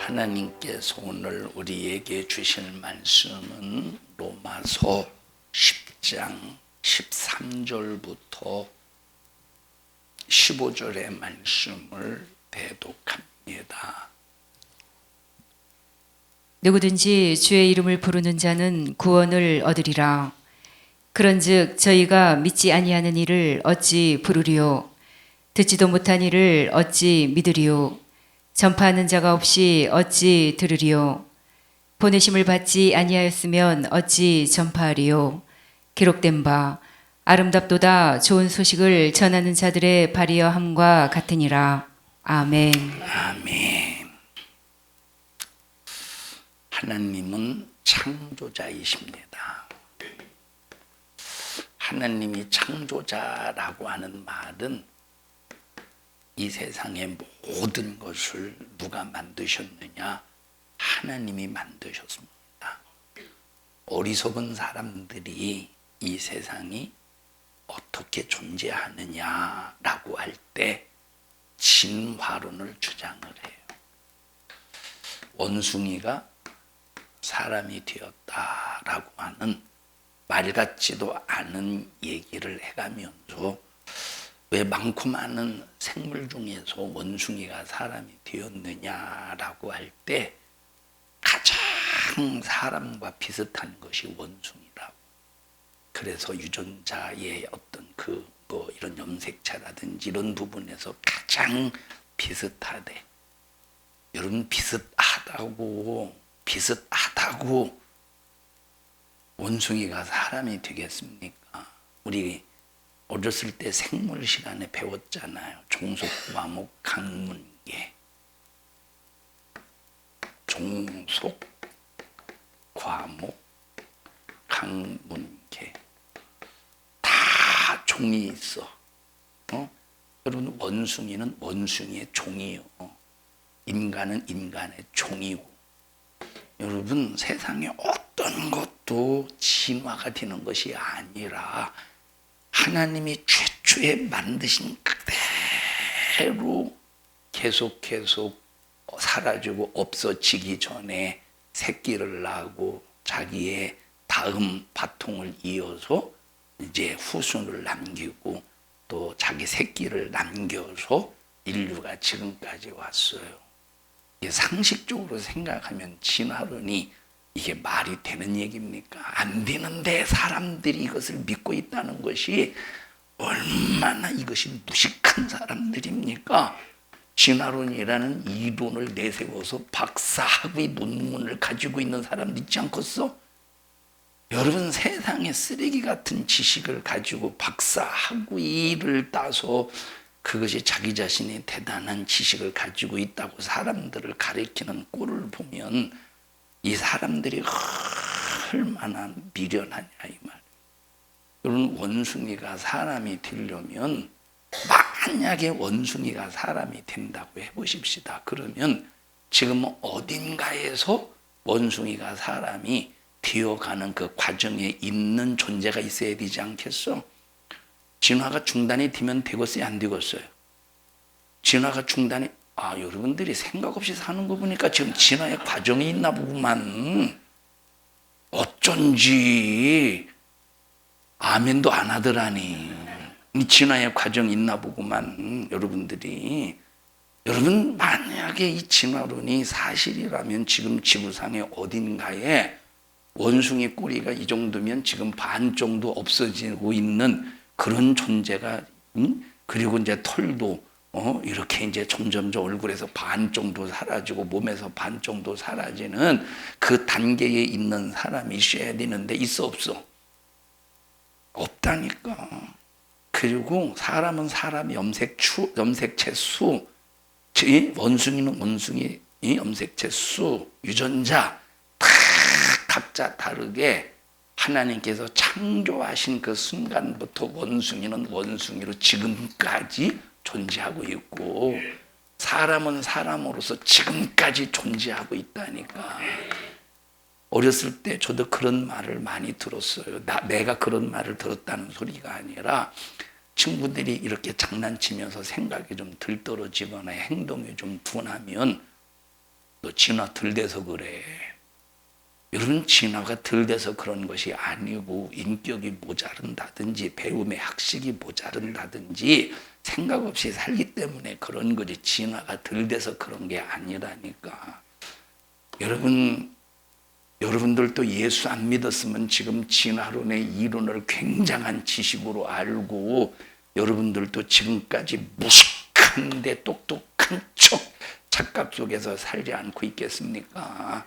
하나님께서 오늘 우리에게 주실 말씀은 로마서 10장 13절부터 15절의 말씀을 대독합니다. 누구든지 주의 이름을 부르는 자는 구원을 얻으리라. 그런즉 저희가 믿지 아니하는 이를 어찌 부르리요? 듣지도 못한 이를 어찌 믿으리요? 전파하는 자가 없이 어찌 들으리요? 보내심을 받지 아니하였으면 어찌 전파하리요? 기록된 바 아름답도다 좋은 소식을 전하는 자들의 발이여 함과 같으니라. 아멘. 아멘. 하나님은 창조자이십니다. 하나님이 창조자라고 하는 말은 이 세상의 모든 것을 누가 만드셨느냐? 하나님이 만드셨습니다. 어리석은 사람들이 이 세상이 어떻게 존재하느냐라고 할 때 진화론을 주장을 해요. 원숭이가 사람이 되었다라고 하는 말 같지도 않은 얘기를 해가면서 왜 많고 많은 생물 중에서 원숭이가 사람이 되었느냐라고 할 때 가장 사람과 비슷한 것이 원숭이라고. 그래서 유전자의 어떤 이런 염색체라든지 이런 부분에서 가장 비슷하대. 여러분 비슷하다고 원숭이가 사람이 되겠습니까? 우리 어렸을 때 생물 시간에 배웠잖아요. 종속, 과목, 강문계. 종속, 과목, 강문계. 다 종이 있어. 여러분 원숭이는 원숭이의 종이요. 인간은 인간의 종이고. 여러분 세상에 어떤 것도 진화가 되는 것이 아니라 하나님이 최초에 만드신 그대로 계속 사라지고 없어지기 전에 새끼를 낳고 자기의 다음 바통을 이어서 이제 후손을 남기고 또 자기 새끼를 남겨서 인류가 지금까지 왔어요. 상식적으로 생각하면 진화론이 이게 말이 되는 얘기입니까? 안 되는데 사람들이 이것을 믿고 있다는 것이 얼마나 이것이 무식한 사람들입니까? 진화론이라는 이론을 내세워서 박사학위 논문을 가지고 있는 사람들 있지 않겠어? 여러분 세상에 쓰레기 같은 지식을 가지고 박사학위를 따서 그것이 자기 자신의 대단한 지식을 가지고 있다고 사람들을 가리키는 꼴을 보면 이 사람들이 얼마나 미련하냐 이 말. 여러분 원숭이가 사람이 되려면 만약에 원숭이가 사람이 된다고 해보십시다. 그러면 지금 어딘가에서 원숭이가 사람이 되어가는 그 과정에 있는 존재가 있어야 되지 않겠어? 진화가 중단이 되면 되겠어요? 안 되겠어요? 진화가 중단이 여러분들이 생각 없이 사는 거 보니까 지금 진화의 과정이 있나 보구만. 어쩐지 아멘도 안 하더라니. 진화의 과정이 있나 보구만. 여러분들이. 여러분 만약에 이 진화론이 사실이라면 지금 지구상의 어딘가에 원숭이 꼬리가 이 정도면 지금 반 정도 없어지고 있는 그런 존재가 그리고 이제 털도 이렇게 이제 점점 얼굴에서 반 정도 사라지고 몸에서 반 정도 사라지는 그 단계에 있는 사람이 있어야 되는데 있어 없어? 없다니까. 그리고 사람은 사람 염색체 수, 원숭이는 원숭이 염색체 수, 유전자 다 각자 다르게 하나님께서 창조하신 그 순간부터 원숭이는 원숭이로 지금까지 존재하고 있고 사람은 사람으로서 지금까지 존재하고 있다니까. 어렸을 때 저도 그런 말을 많이 들었어요. 내가 그런 말을 들었다는 소리가 아니라 친구들이 이렇게 장난치면서 생각이 좀 들떨어지거나 행동이 좀 둔하면 너 진화 덜 돼서 그래. 여러분, 진화가 덜 돼서 그런 것이 아니고 인격이 모자른다든지 배움의 학식이 모자른다든지 생각 없이 살기 때문에 그런 거지, 진화가 덜 돼서 그런 게 아니라니까. 여러분들도 예수 안 믿었으면 지금 진화론의 이론을 굉장한 지식으로 알고 여러분들도 지금까지 무식한데 똑똑한 척 착각 속에서 살지 않고 있겠습니까?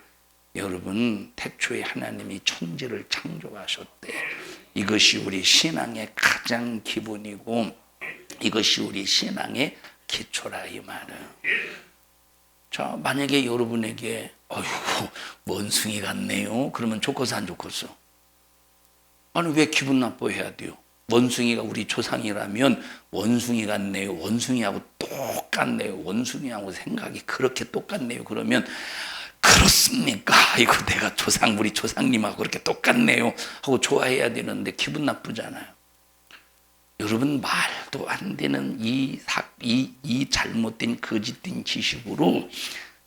여러분, 태초에 하나님이 천지를 창조하셨대. 이것이 우리 신앙의 가장 기본이고 이것이 우리 신앙의 기초라 이 말은. 자, 만약에 여러분에게 어휴 원숭이 같네요. 그러면 좋겠어 안 좋겠어? 아니 왜 기분 나빠해야 돼요? 원숭이가 우리 조상이라면 원숭이 같네요. 원숭이하고 똑같네요. 원숭이하고 생각이 그렇게 똑같네요. 그러면 그렇습니까? 이거 내가 우리 조상님하고 그렇게 똑같네요 하고 좋아해야 되는데 기분 나쁘잖아요. 여러분, 말도 안 되는 이 잘못된 거짓된 지식으로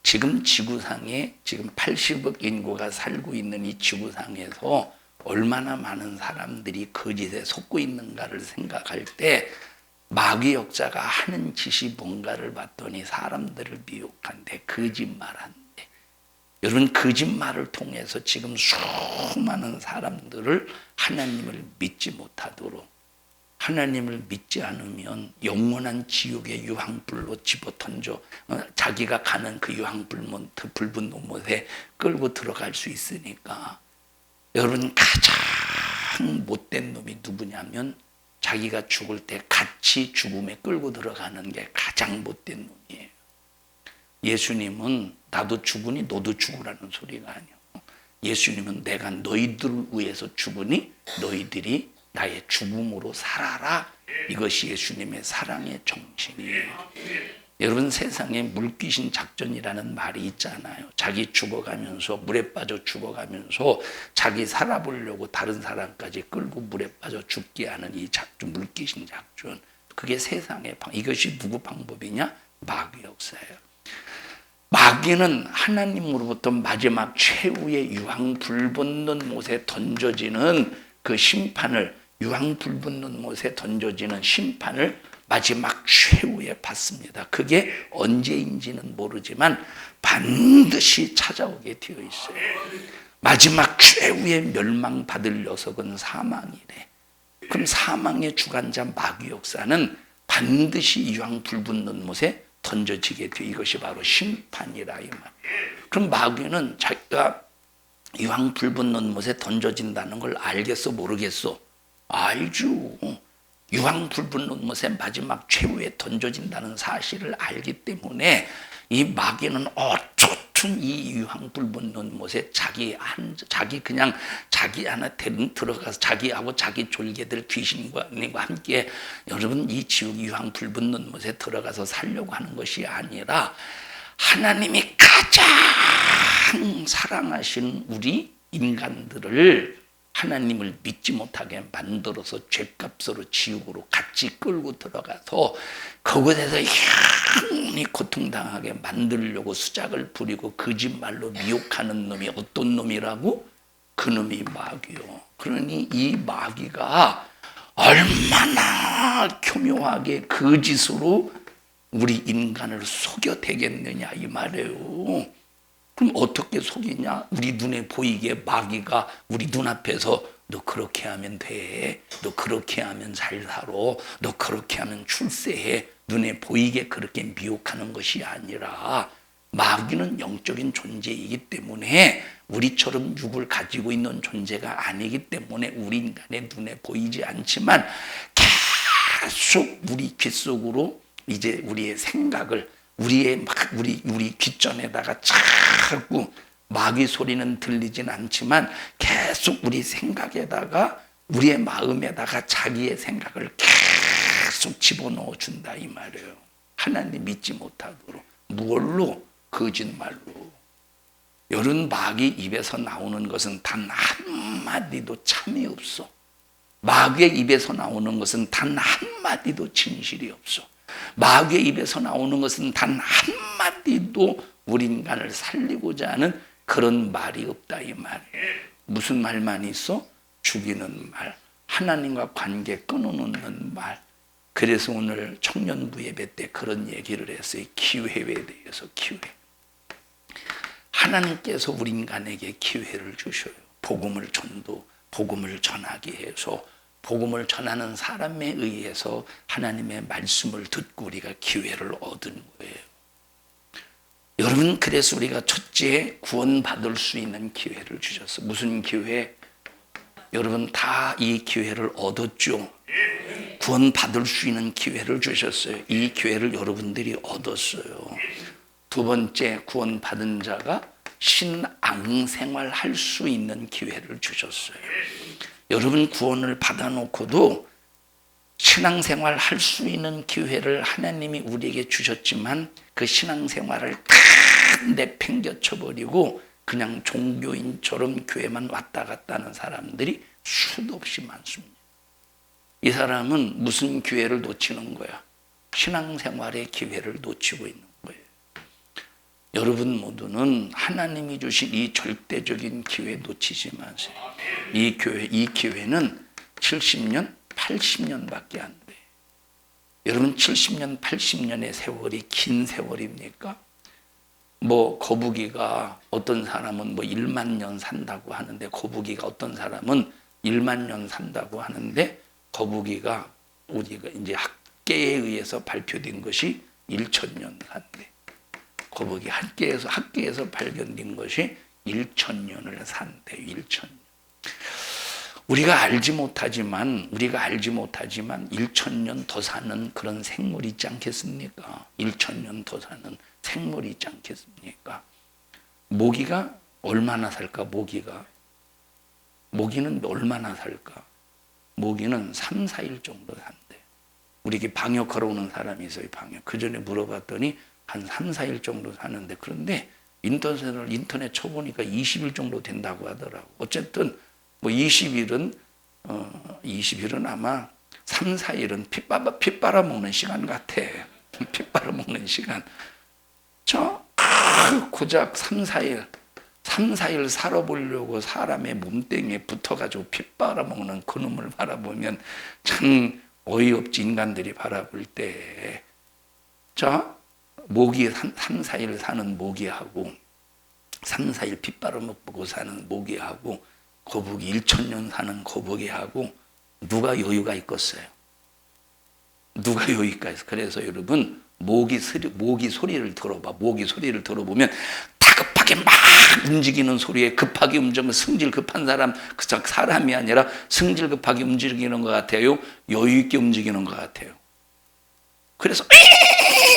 지금 지구상에 지금 80억 인구가 살고 있는 이 지구상에서 얼마나 많은 사람들이 거짓에 속고 있는가를 생각할 때 마귀 역사가 하는 짓이 뭔가를 봤더니 사람들을 미혹한데 거짓말한대. 여러분, 거짓말을 통해서 지금 수많은 사람들을 하나님을 믿지 못하도록, 하나님을 믿지 않으면 영원한 지옥의 유황불로 집어던져 자기가 가는 그 불붙는 못에 끌고 들어갈 수 있으니까. 여러분, 가장 못된 놈이 누구냐면 자기가 죽을 때 같이 죽음에 끌고 들어가는 게 가장 못된 놈이에요. 예수님은 나도 죽으니 너도 죽으라는 소리가 아니에요. 예수님은 내가 너희들을 위해서 죽으니 너희들이 나의 죽음으로 살아라. 이것이 예수님의 사랑의 정신이에요. 여러분, 세상에 물귀신 작전이라는 말이 있잖아요. 자기 죽어가면서 물에 빠져 죽어가면서 자기 살아보려고 다른 사람까지 끌고 물에 빠져 죽게 하는 이 작전, 물귀신 작전. 그게 세상의 이것이 누구 방법이냐? 마귀 역사예요. 마귀는 하나님으로부터 마지막 최후의 유황 불붙는 못에 던져지는 그 심판을, 유황 불붙는 못에 던져지는 심판을 마지막 최후에 받습니다. 그게 언제인지는 모르지만 반드시 찾아오게 되어 있어요. 마지막 최후의 멸망받을 녀석은 사망이래. 그럼 사망의 주관자 마귀 역사는 반드시 유황 불붙는 못에 던져지게 돼. 이것이 바로 심판이라 이 말. 그럼 마귀는 자기가 유황 불붙는 못에 던져진다는 걸 알겠어 모르겠어? 알죠. 유황 불붙는 못에 마지막 최후에 던져진다는 사실을 알기 때문에 이 마귀는 어쩌든 이 유황 불붙는 못에 자기 안에 들어가서 자기하고 자기 졸개들 귀신과 함께 여러분 이 지옥 유황 불붙는 못에 들어가서 살려고 하는 것이 아니라 하나님이 가장 사랑하신 우리 인간들을 하나님을 믿지 못하게 만들어서 죗값으로 지옥으로 같이 끌고 들어가서 그곳에서 영원히 고통당하게 만들려고 수작을 부리고 거짓말로 미혹하는 놈이 어떤 놈이라고? 그 놈이 마귀요. 그러니 이 마귀가 얼마나 교묘하게 거짓으로 우리 인간을 속여 되겠느냐 이 말이에요. 그럼 어떻게 속이냐? 우리 눈에 보이게 마귀가 우리 눈앞에서 너 그렇게 하면 돼. 너 그렇게 하면 잘 살아. 너 그렇게 하면 출세해. 눈에 보이게 그렇게 미혹하는 것이 아니라 마귀는 영적인 존재이기 때문에 우리처럼 육을 가지고 있는 존재가 아니기 때문에 우리 인간의 눈에 보이지 않지만 계속 우리 귓속으로 이제 우리의 생각을 우리 귓전에다가 자꾸 마귀 소리는 들리진 않지만 계속 우리 생각에다가 우리의 마음에다가 자기의 생각을 계속 집어넣어 준다 이 말이에요. 하나님 믿지 못하도록. 무얼로? 거짓말로. 여러분, 마귀 입에서 나오는 것은 단 한마디도 참이 없어. 마귀의 입에서 나오는 것은 단 한마디도 진실이 없어. 마귀의 입에서 나오는 것은 단 한마디도 우리 인간을 살리고자 하는 그런 말이 없다 이 말이에요. 무슨 말만 있어? 죽이는 말, 하나님과 관계 끊어놓는 말. 그래서 오늘 청년부 예배 때 그런 얘기를 했어요. 기회에 대해서 기회. 하나님께서 우리 인간에게 기회를 주셔요. 복음을 전하게 해서 복음을 전하는 사람에 의해서 하나님의 말씀을 듣고 우리가 기회를 얻은 거예요. 여러분, 그래서 우리가 첫째 구원받을 수 있는 기회를 주셨어요. 무슨 기회? 여러분 다 이 기회를 얻었죠. 구원받을 수 있는 기회를 주셨어요. 이 기회를 여러분들이 얻었어요. 두 번째, 구원받은 자가 신앙생활 할 수 있는 기회를 주셨어요. 여러분 구원을 받아놓고도 신앙생활 할 수 있는 기회를 하나님이 우리에게 주셨지만 그 신앙생활을 다 내팽겨쳐버리고 그냥 종교인처럼 교회만 왔다 갔다 하는 사람들이 수도 없이 많습니다. 이 사람은 무슨 기회를 놓치는 거야? 신앙생활의 기회를 놓치고 있는 거예요. 여러분 모두는 하나님이 주신 이 절대적인 기회 놓치지 마세요. 이 기회는 70년, 80년밖에 안 돼요. 여러분 70년, 80년의 세월이 긴 세월입니까? 거북이가 어떤 사람은 1만 년 산다고 하는데 거북이가 어떤 사람은 1만 년 산다고 하는데 거북이가 우리가 이제 학계에 의해서 발표된 것이 1,000년 산대. 거북이 학계에서 발견된 것이 1,000년을 산대. 1,000년. 우리가 알지 못하지만 1,000년 더 사는 그런 생물이 있지 않겠습니까? 1,000년 더 사는 생물이 있지 않겠습니까? 모기가 얼마나 살까? 모기는 얼마나 살까? 모기는 3, 4일 정도 산대. 우리에게 방역하러 오는 사람이 있어요. 방역. 그 전에 물어봤더니 한 3, 4일 정도 사는데, 그런데 인터넷 쳐보니까 20일 정도 된다고 하더라고. 어쨌든 20일은 아마 3, 4일은 피 빨아먹는 시간 같아. 피 빨아먹는 시간. 고작 3, 4일 살아보려고 사람의 몸뚱이에 붙어가지고 피 빨아먹는 그놈을 바라보면 참 어이없지. 인간들이 바라볼 때. 모기 3, 4일 사는 모기하고 3, 4일 피 빨아먹고 사는 모기하고 거북이 1,000년 사는 거북이하고 누가 여유가 있겠어요? 누가 여유가 있어요? 그래서 여러분 모기 소리를 들어봐. 모기 소리를 들어보면 다급하게 막 움직이는 소리에 급하게 움직이면 성질 급한 사람이 아니라 성질 급하게 움직이는 것 같아요? 여유 있게 움직이는 것 같아요? 그래서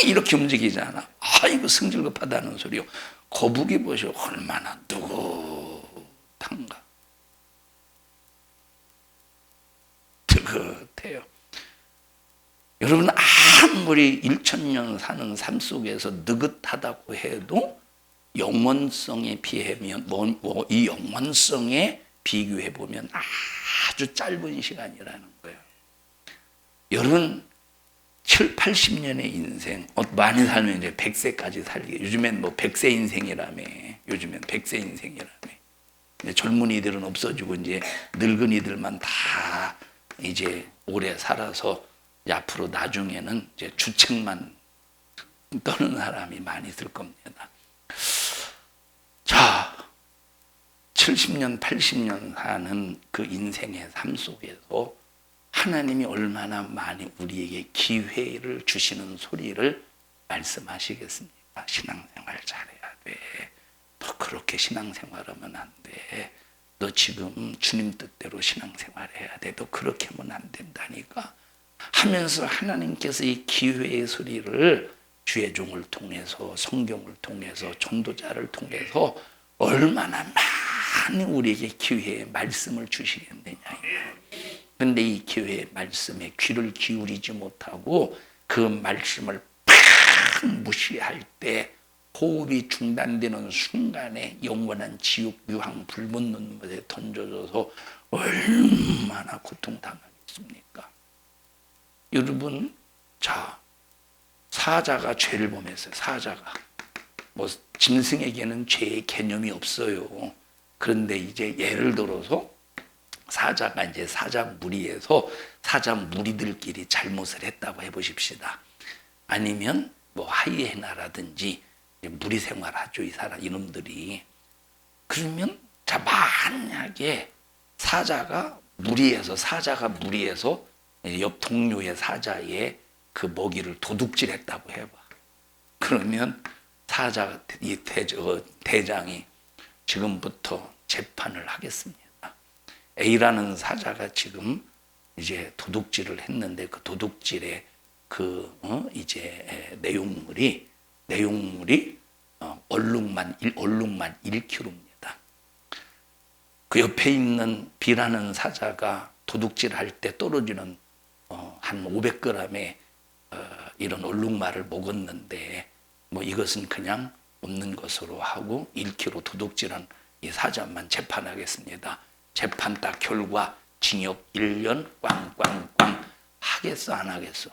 이렇게 움직이잖아. 아이고 성질 급하다는 소리요. 거북이 보시오. 얼마나 느긋한가. 느긋해요. 여러분 아무리 1,000년 사는 삶 속에서 느긋하다고 해도 영원성에 비하면 이 영원성에 비교해 보면 아주 짧은 시간이라는 거예요. 여러분 7, 80년의 인생 많이 살면 이제 100세까지 살게. 요즘엔 100세 인생이라며. 젊은이들은 없어지고 이제 늙은이들만 다 이제 오래 살아서 앞으로 나중에는 이제 주책만 떠는 사람이 많이 있을 겁니다. 자, 70년, 80년 사는 그 인생의 삶 속에서 하나님이 얼마나 많이 우리에게 기회를 주시는 소리를 말씀하시겠습니까? 신앙생활 잘해야 돼. 너 그렇게 신앙생활하면 안 돼. 너 지금 주님 뜻대로 신앙생활해야 돼. 너 그렇게 하면 안 된다니까. 하면서 하나님께서 이 기회의 소리를 주의 종을 통해서 성경을 통해서 전도자를 통해서 얼마나 많이 우리에게 기회의 말씀을 주시겠느냐. 그런데 이 기회의 말씀에 귀를 기울이지 못하고 그 말씀을 팍 무시할 때 호흡이 중단되는 순간에 영원한 지옥 유황 불붙는 것에 던져져서 얼마나 고통당하겠습니까? 여러분, 사자가 죄를 범했어요. 사자가 짐승에게는 죄의 개념이 없어요. 그런데 이제 예를 들어서 사자가 이제 사자 무리에서 사자 무리들끼리 잘못을 했다고 해보십시다. 아니면 뭐 하이에나라든지 무리 생활하죠, 이 사람 이놈들이. 그러면 자 만약에 사자가 무리에서 옆 동료의 사자의 그 먹이를 도둑질했다고 해봐. 그러면 사자 이 대장이 지금부터 재판을 하겠습니다. A라는 사자가 지금 이제 도둑질을 했는데 그 도둑질의 이제 내용물이 얼룩만 1kg입니다. 그 옆에 있는 B라는 사자가 도둑질할 때 떨어지는 한 500g의 이런 얼룩말을 먹었는데 뭐 이것은 그냥 없는 것으로 하고 1kg 도둑질한 이 사자만 재판하겠습니다. 재판 딱 결과 징역 1년 꽝꽝꽝 하겠어 안 하겠어?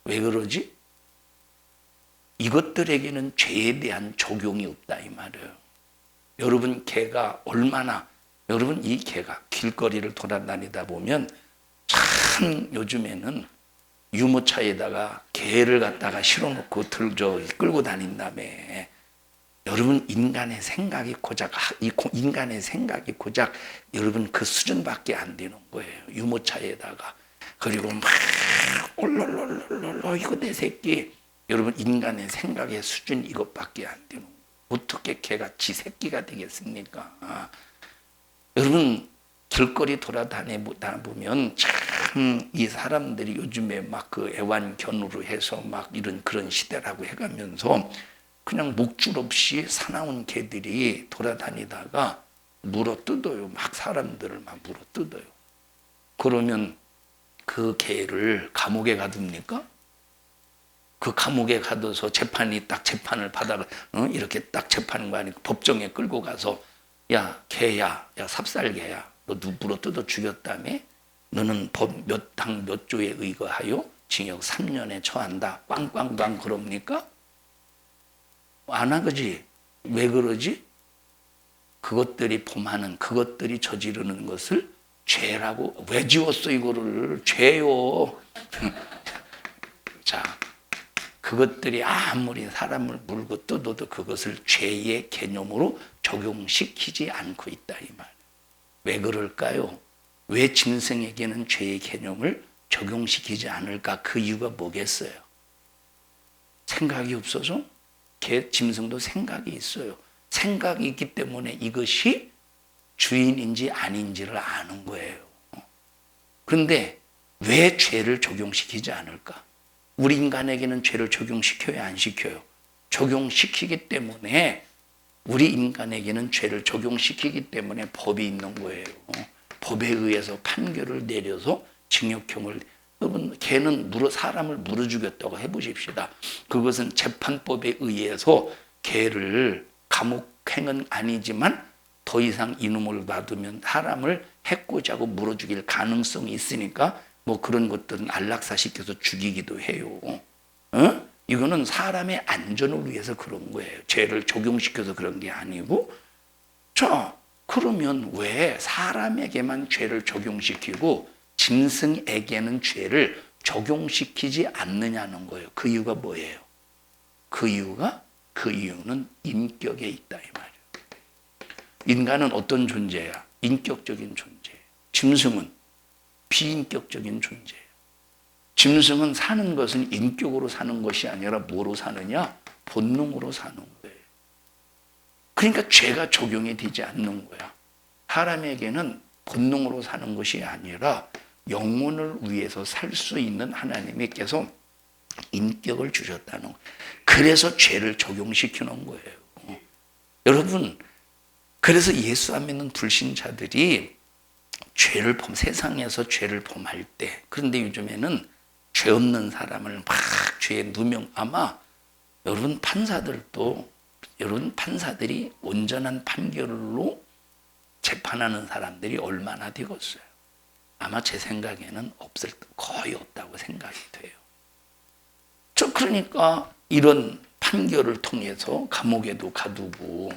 왜 그러지? 이것들에게는 죄에 대한 적용이 없다 이 말이에요. 여러분 개가 얼마나 여러분 이 개가 길거리를 돌아다니다 보면 참 요즘에는 유모차에다가 개를 갖다가 실어놓고 끌고 다닌다며. 여러분 인간의 생각이 고작 여러분 그 수준밖에 안 되는 거예요. 유모차에다가 그리고 막 올롤롤롤롤 이거 내 새끼. 여러분 인간의 생각의 수준 이것밖에 안 되는 거예요. 어떻게 개가 지 새끼가 되겠습니까? 여러분 길거리 돌아다니다 보면 참 이 사람들이 요즘에 막 그 애완견으로 해서 막 이런 그런 시대라고 해가면서 그냥 목줄 없이 사나운 개들이 돌아다니다가 물어뜯어요. 막 사람들을 막 물어뜯어요. 그러면 그 개를 감옥에 가둡니까? 그 감옥에 가둬서 재판을 받아 이렇게 딱 재판한 거 아니고 법정에 끌고 가서 야 개야, 야 삽살개야, 너 누구 물어뜯어 죽였다며? 너는 법 몇 당 몇 조에 의거하여 징역 3년에 처한다. 꽝꽝꽝 그럽니까? 안 하지. 왜 그러지? 그것들이 저지르는 것을 죄라고 왜 지웠어 이거를 죄요. 자, 그것들이 아무리 사람을 물고 뜯어도 그것을 죄의 개념으로 적용시키지 않고 있다 이 말. 왜 그럴까요? 왜 짐승에게는 죄의 개념을 적용시키지 않을까? 그 이유가 뭐겠어요? 생각이 없어서? 짐승도 생각이 있어요. 생각이 있기 때문에 이것이 주인인지 아닌지를 아는 거예요. 그런데 왜 죄를 적용시키지 않을까? 우리 인간에게는 죄를 적용시켜야 안 시켜요? 적용시키기 때문에 우리 인간에게는 죄를 적용시키기 때문에 법이 있는 거예요. 법에 의해서 판결을 내려서 징역형을 여러분 개는 사람을 물어 죽였다고 해보십시다. 그것은 재판법에 의해서 개를 감옥행은 아니지만 더 이상 이놈을 놔두면 사람을 해코지 하고 물어 죽일 가능성이 있으니까 뭐 그런 것들은 안락사시켜서 죽이기도 해요. 이거는 사람의 안전을 위해서 그런 거예요. 죄를 적용시켜서 그런 게 아니고. 자, 그러면 왜 사람에게만 죄를 적용시키고 짐승에게는 죄를 적용시키지 않느냐는 거예요. 그 이유가 뭐예요? 그 이유는 인격에 있다 이 말이에요. 인간은 어떤 존재야? 인격적인 존재예요. 짐승은 비인격적인 존재예요. 짐승은 사는 것은 인격으로 사는 것이 아니라 뭐로 사느냐? 본능으로 사는 거예요. 그러니까 죄가 적용이 되지 않는 거야. 사람에게는 본능으로 사는 것이 아니라 영혼을 위해서 살 수 있는 하나님께서 인격을 주셨다는 거예요. 그래서 죄를 적용시키는 거예요. 여러분, 그래서 예수 안 믿는 불신자들이 세상에서 죄를 범할 때, 그런데 요즘에는 죄 없는 사람을 막 죄에 누명, 아마 여러분 판사들이 온전한 판결로 재판하는 사람들이 얼마나 되겠어요? 아마 제 생각에는 거의 없다고 생각이 돼요. 그러니까 이런 판결을 통해서 감옥에도 가두고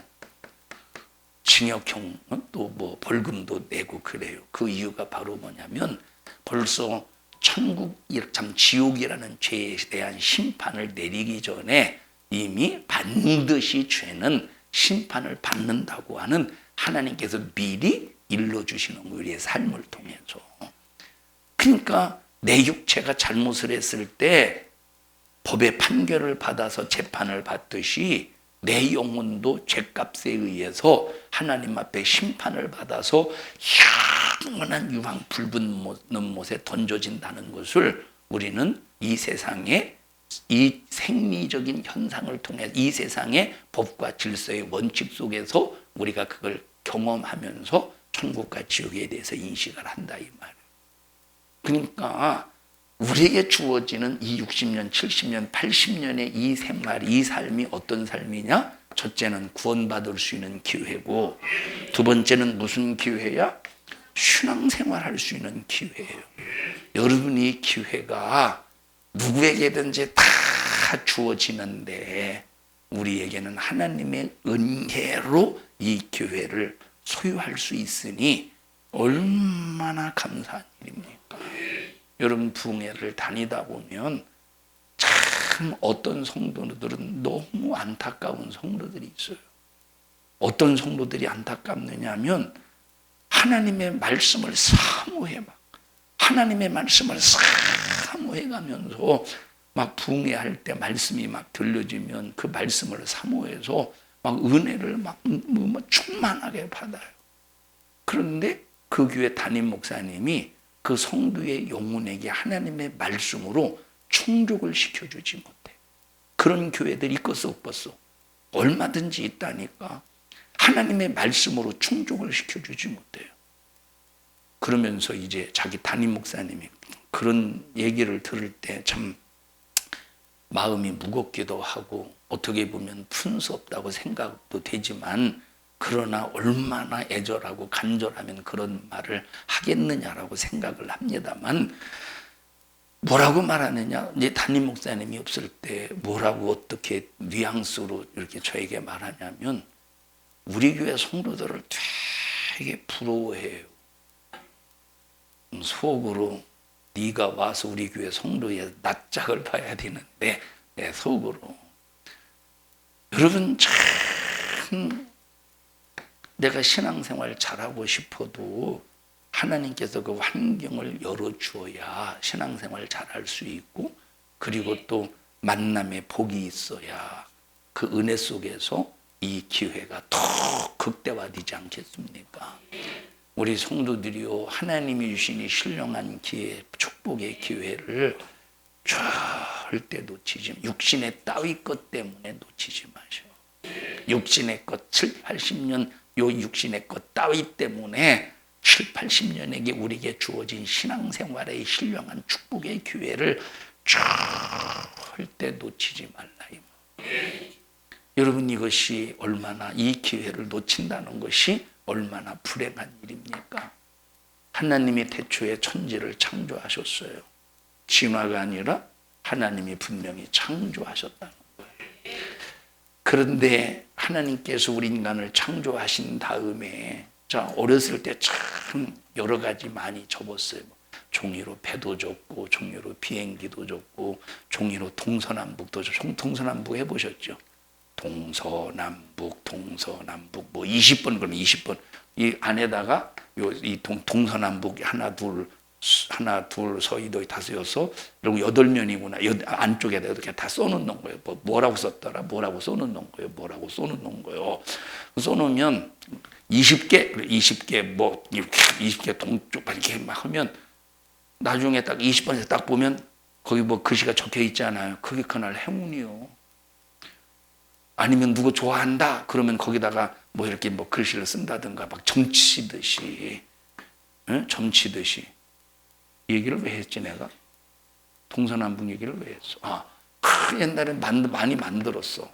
징역형 또 뭐 벌금도 내고 그래요. 그 이유가 바로 뭐냐면 벌써 참 지옥이라는 죄에 대한 심판을 내리기 전에 이미 반드시 죄는 심판을 받는다고 하는 하나님께서 미리 일러주시는 거예요. 우리의 삶을 통해서. 그러니까 내 육체가 잘못을 했을 때 법의 판결을 받아서 재판을 받듯이 내 영혼도 죄값에 의해서 하나님 앞에 심판을 받아서 영원한 유황 붉은 못에 던져진다는 것을 우리는 이 세상의 이 생리적인 현상을 통해 이 세상의 법과 질서의 원칙 속에서 우리가 그걸 경험하면서 천국과 지옥에 대해서 인식을 한다 이 말이에요. 그러니까 우리에게 주어지는 이 60년, 70년, 80년의 이 생활, 이 삶이 어떤 삶이냐? 첫째는 구원받을 수 있는 기회고 두 번째는 무슨 기회야? 신앙생활 할 수 있는 기회예요. 여러분이 이 기회가 누구에게든지 다 주어지는데 우리에게는 하나님의 은혜로 이 기회를 소유할 수 있으니 얼마나 감사한 일입니까? 여러분 부흥회를 다니다 보면 참 어떤 성도들은 너무 안타까운 성도들이 있어요. 어떤 성도들이 안타깝느냐 하면 하나님의 말씀을 사모해 하나님의 말씀을 사모해 가면서 막 부흥회 할 때 말씀이 막 들려지면 그 말씀을 사모해서 막 은혜를 막 충만하게 받아요. 그런데 그 교회 담임 목사님이 그 성도의 영혼에게 하나님의 말씀으로 충족을 시켜주지 못해. 그런 교회들이 있겠어 없겠어? 얼마든지 있다니까. 하나님의 말씀으로 충족을 시켜주지 못해요. 그러면서 이제 자기 담임 목사님이 그런 얘기를 들을 때 참 마음이 무겁기도 하고 어떻게 보면 푼수 없다고 생각도 되지만 그러나 얼마나 애절하고 간절하면 그런 말을 하겠느냐라고 생각을 합니다만 뭐라고 말하느냐? 이제 담임 목사님이 없을 때 뭐라고 어떻게 뉘앙스로 이렇게 저에게 말하냐면 우리 교회 성도들을 되게 부러워해요. 속으로 네가 와서 우리 교회 성도의 낯짝을 봐야 되는데 내 속으로 여러분 참 내가 신앙생활 잘하고 싶어도 하나님께서 그 환경을 열어주어야 신앙생활 잘할 수 있고 그리고 또 만남의 복이 있어야 그 은혜 속에서 이 기회가 더 극대화되지 않겠습니까? 우리 성도들이요 하나님이 주신 이 신령한 기회, 축복의 기회를 절대 놓치지 육신의 따위 것 때문에 놓치지 마셔. 육신의 것 7, 80년 요 육신의 것 따위 때문에 7, 80년에게 우리에게 주어진 신앙생활의 신령한 축복의 기회를 절대 놓치지 말라. 여러분 이것이 얼마나 이 기회를 놓친다는 것이 얼마나 불행한 일입니까? 하나님이 태초에 천지를 창조하셨어요. 진화가 아니라 하나님이 분명히 창조하셨다는 거예요. 그런데 하나님께서 우리 인간을 창조하신 다음에 자 어렸을 때 참 여러 가지 많이 접었어요. 종이로 배도 줬고 종이로 비행기도 줬고 종이로 동서남북도 줬고 동서남북 해보셨죠? 동서남북 뭐 20번 그러면 20번 이 안에다가 이 동서남북 하나 둘 서이도 다섯 여섯 그리고 8면이구나 안쪽에다 이렇게 다 써놓는 거예요. 뭐라고 썼더라? 뭐라고 써놓는 거예요? 뭐라고 써놓는 거예요? 써놓으면 20개 뭐 이렇게 20개 동쪽 이렇게 막 하면 나중에 딱 20번에서 딱 보면 거기 뭐 글씨가 적혀 있잖아요. 그게 그날 행운이요. 아니면 누구 좋아한다 그러면 거기다가 뭐 이렇게 뭐 글씨를 쓴다든가 막 점치듯이 응? 점치듯이 이 얘기를 왜 했지 내가? 동서남북 얘기를 왜 했어? 옛날에 많이 만들었어.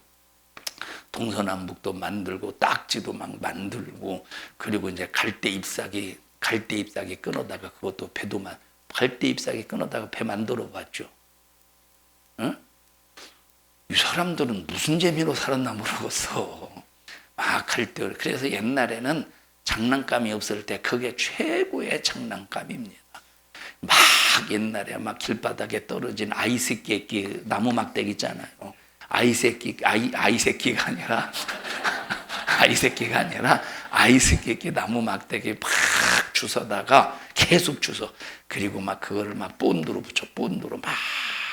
동서남북도 만들고 딱지도 막 만들고 그리고 이제 갈대 잎사귀 끊어다가 그것도 배도만 갈대 잎사귀 끊어다가 배 만들어 봤죠. 응? 이 사람 사람들은 무슨 재미로 살았나 모르겠어. 막 할 때. 그래서 옛날에는 장난감이 없을 때 그게 최고의 장난감입니다. 막 옛날에 막 길바닥에 떨어진 아이새끼 나무 막대기 있잖아요. 아이새끼가 아니라 아이새끼 나무 막대기 막 주워다가 계속 주워. 그리고 막 그거를 막 본드로 막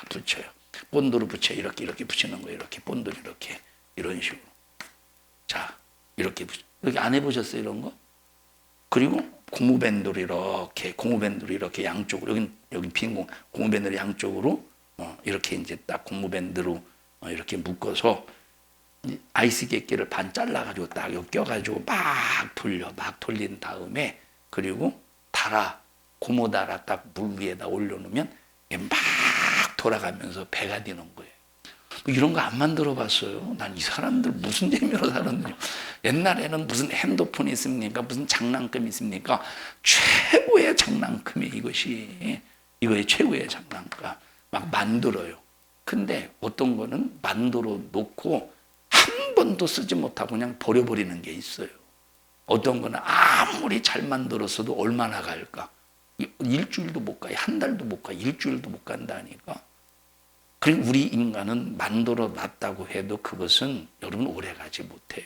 붙여요. 본드로 붙여 이렇게 붙이는 거예요. 이렇게 본드로 이렇게 이런 식으로. 자, 이렇게 안 해보셨어요 이런 거? 그리고 고무밴드로 이렇게 양쪽으로 여긴 빈 고무밴드를 양쪽으로 이렇게 이제 딱 고무밴드로 이렇게 묶어서 아이스 깨끼를 반 잘라가지고 딱 껴가지고 막 돌린 다음에 그리고 고무 달아 딱 물 위에다 올려놓으면 막 돌아가면서 배가 되는 거예요. 이런 거 안 만들어 봤어요. 난 이 사람들 무슨 재미로 살았느냐. 옛날에는 무슨 핸드폰이 있습니까? 무슨 장난감이 있습니까? 최고의 장난감이 이거의 최고의 장난감. 막 만들어요. 근데 어떤 거는 만들어 놓고 한 번도 쓰지 못하고 그냥 버려버리는 게 있어요. 어떤 거는 아무리 잘 만들었어도 얼마나 갈까? 일주일도 못 가요. 한 달도 못 가. 일주일도 못 간다니까. 그리고 우리 인간은 만들어 놨다고 해도 그것은 여러분 오래 가지 못해요.